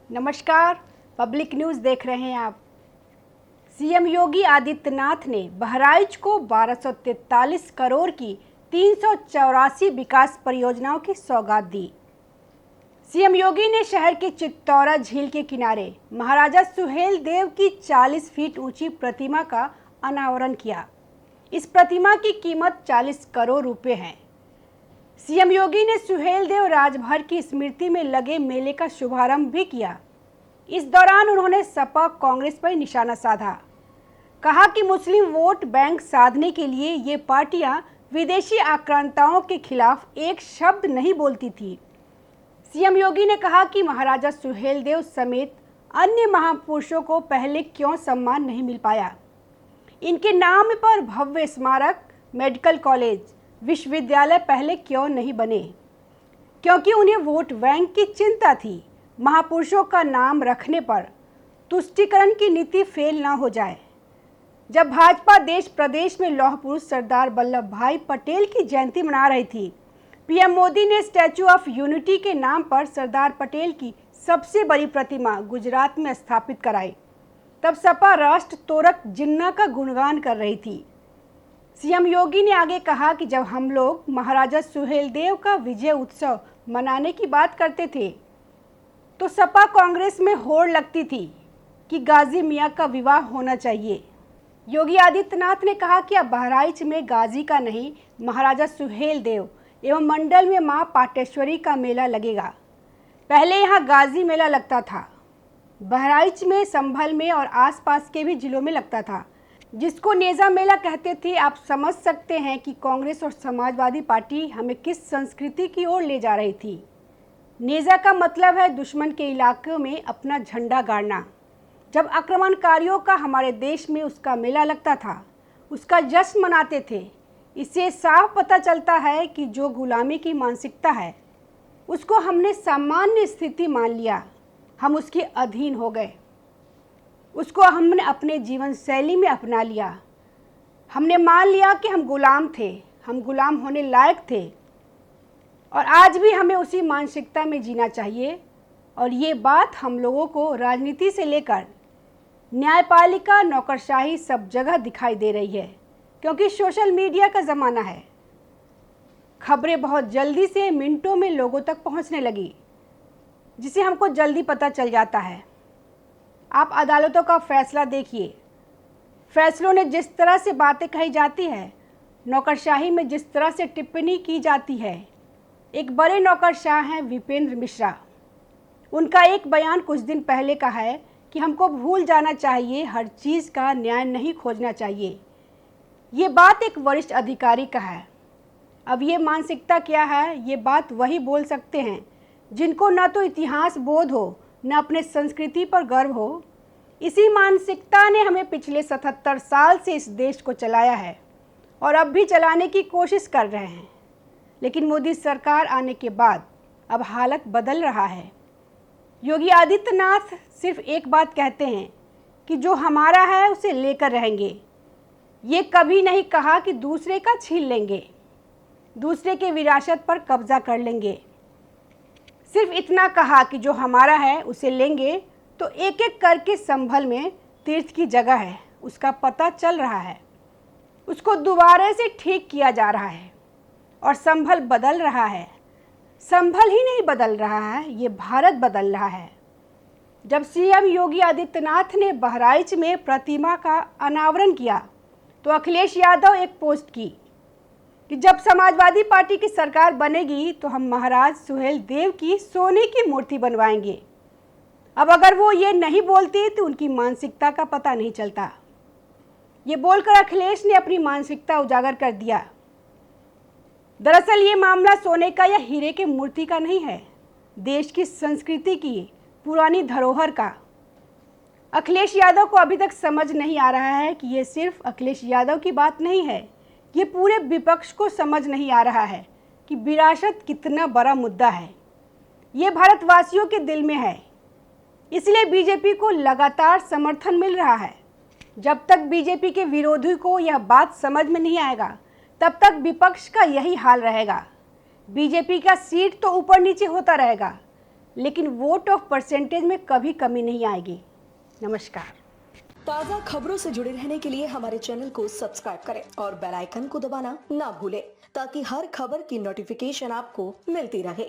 नमस्कार, public news देख रहे हैं आप। सीएम योगी आदित्यनाथ ने बहराइच को 1243 करोड़ की 384 विकास परियोजनाओं की सौगात दी। सीएम योगी ने शहर के चित्तौरा झील के किनारे महाराजा सुहेलदेव की 40 फीट ऊंची प्रतिमा का अनावरण किया। इस प्रतिमा की कीमत 40 करोड़ रुपए है। सीएम योगी ने सुहेलदेव राजभर की स्मृति में लगे मेले का शुभारंभ भी किया। इस दौरान उन्होंने सपा कांग्रेस पर निशाना साधा। कहा कि मुस्लिम वोट बैंक साधने के लिए ये पार्टियां विदेशी आक्रांताओं के खिलाफ एक शब्द नहीं बोलती थी। सीएम योगी ने कहा कि महाराजा सुहेलदेव समेत अन्य महापुरुषों को पहले क्यों सम्मान नहीं मिल पाया। इनके नाम पर भव्य स्मारक, मेडिकल कॉलेज, विश्वविद्यालय पहले क्यों नहीं बने? क्योंकि उन्हें वोट बैंक की चिंता थी। महापुरुषों का नाम रखने पर तुष्टीकरण की नीति फेल ना हो जाए। जब भाजपा देश प्रदेश में लौह पुरुष सरदार वल्लभ भाई पटेल की जयंती मना रही थी, पीएम मोदी ने स्टैचू ऑफ यूनिटी के नाम पर सरदार पटेल की सबसे बड़ी प्रतिमा गुजरात में स्थापित कराई। तब सपा राष्ट्र तोरक जिन्ना का गुणगान कर रही थी। सीएम योगी ने आगे कहा कि जब हम लोग महाराजा सुहेलदेव का विजय उत्सव मनाने की बात करते थे तो सपा कांग्रेस में होड़ लगती थी कि गाजी मियाँ का विवाह होना चाहिए। योगी आदित्यनाथ ने कहा कि अब बहराइच में गाजी का नहीं, महाराजा सुहेलदेव एवं मंडल में मां पाटेश्वरी का मेला लगेगा। पहले यहां गाजी मेला लगता था। बहराइच में, संभल में और आसपास के भी जिलों में लगता था, जिसको नेजा मेला कहते थे। आप समझ सकते हैं कि कांग्रेस और समाजवादी पार्टी हमें किस संस्कृति की ओर ले जा रही थी। नेजा का मतलब है दुश्मन के इलाके में अपना झंडा गाड़ना। जब आक्रमणकारियों का हमारे देश में उसका मेला लगता था, उसका जश्न मनाते थे। इससे साफ पता चलता है कि जो गुलामी की मानसिकता है उसको हमने सामान्य स्थिति मान लिया। हम उसके अधीन हो गए, उसको हमने अपने जीवन शैली में अपना लिया। हमने मान लिया कि हम गुलाम थे, हम गुलाम होने लायक थे और आज भी हमें उसी मानसिकता में जीना चाहिए। और ये बात हम लोगों को राजनीति से लेकर न्यायपालिका, नौकरशाही सब जगह दिखाई दे रही है, क्योंकि सोशल मीडिया का ज़माना है। खबरें बहुत जल्दी से मिनटों में लोगों तक पहुंचने लगी, जिसे हमको जल्दी पता चल जाता है। आप अदालतों का फैसला देखिए, फैसलों ने जिस तरह से बातें कही जाती है, नौकरशाही में जिस तरह से टिप्पणी की जाती है। एक बड़े नौकरशाह हैं विपेंद्र मिश्रा। उनका एक बयान कुछ दिन पहले का है कि हमको भूल जाना चाहिए, हर चीज़ का न्याय नहीं खोजना चाहिए। ये बात एक वरिष्ठ अधिकारी का है। अब ये मानसिकता क्या है? ये बात वही बोल सकते हैं जिनको ना तो इतिहास बोध हो, न अपने संस्कृति पर गर्व हो। इसी मानसिकता ने हमें पिछले 77 साल से इस देश को चलाया है और अब भी चलाने की कोशिश कर रहे हैं। लेकिन मोदी सरकार आने के बाद अब हालत बदल रहा है। योगी आदित्यनाथ सिर्फ एक बात कहते हैं कि जो हमारा है उसे लेकर रहेंगे। ये कभी नहीं कहा कि दूसरे का छीन लेंगे, दूसरे के विरासत पर कब्जा कर लेंगे। सिर्फ इतना कहा कि जो हमारा है उसे लेंगे। तो एक एक करके संभल में तीर्थ की जगह है, उसका पता चल रहा है, उसको दोबारा से ठीक किया जा रहा है और संभल बदल रहा है। संभल ही नहीं बदल रहा है, ये भारत बदल रहा है। जब सीएम योगी आदित्यनाथ ने बहराइच में प्रतिमा का अनावरण किया तो अखिलेश यादव एक पोस्ट की कि जब समाजवादी पार्टी की सरकार बनेगी तो हम महाराज सुहेलदेव की सोने की मूर्ति बनवाएंगे। अब अगर वो ये नहीं बोलती तो उनकी मानसिकता का पता नहीं चलता। ये बोलकर अखिलेश ने अपनी मानसिकता उजागर कर दिया। दरअसल ये मामला सोने का या हीरे के मूर्ति का नहीं है, देश की संस्कृति की पुरानी धरोहर का। अखिलेश यादव को अभी तक समझ नहीं आ रहा है कि ये सिर्फ अखिलेश यादव की बात नहीं है, ये पूरे विपक्ष को समझ नहीं आ रहा है कि विरासत कितना बड़ा मुद्दा है। ये भारतवासियों के दिल में है, इसलिए बीजेपी को लगातार समर्थन मिल रहा है। जब तक बीजेपी के विरोधी को यह बात समझ में नहीं आएगा, तब तक विपक्ष का यही हाल रहेगा। बीजेपी का सीट तो ऊपर नीचे होता रहेगा, लेकिन वोट ऑफ परसेंटेज में कभी कमी नहीं आएगी। नमस्कार। ताज़ा खबरों से जुड़े रहने के लिए हमारे चैनल को सब्सक्राइब करें और बेल आइकन को दबाना ना भूलें ताकि हर खबर की नोटिफिकेशन आपको मिलती रहे।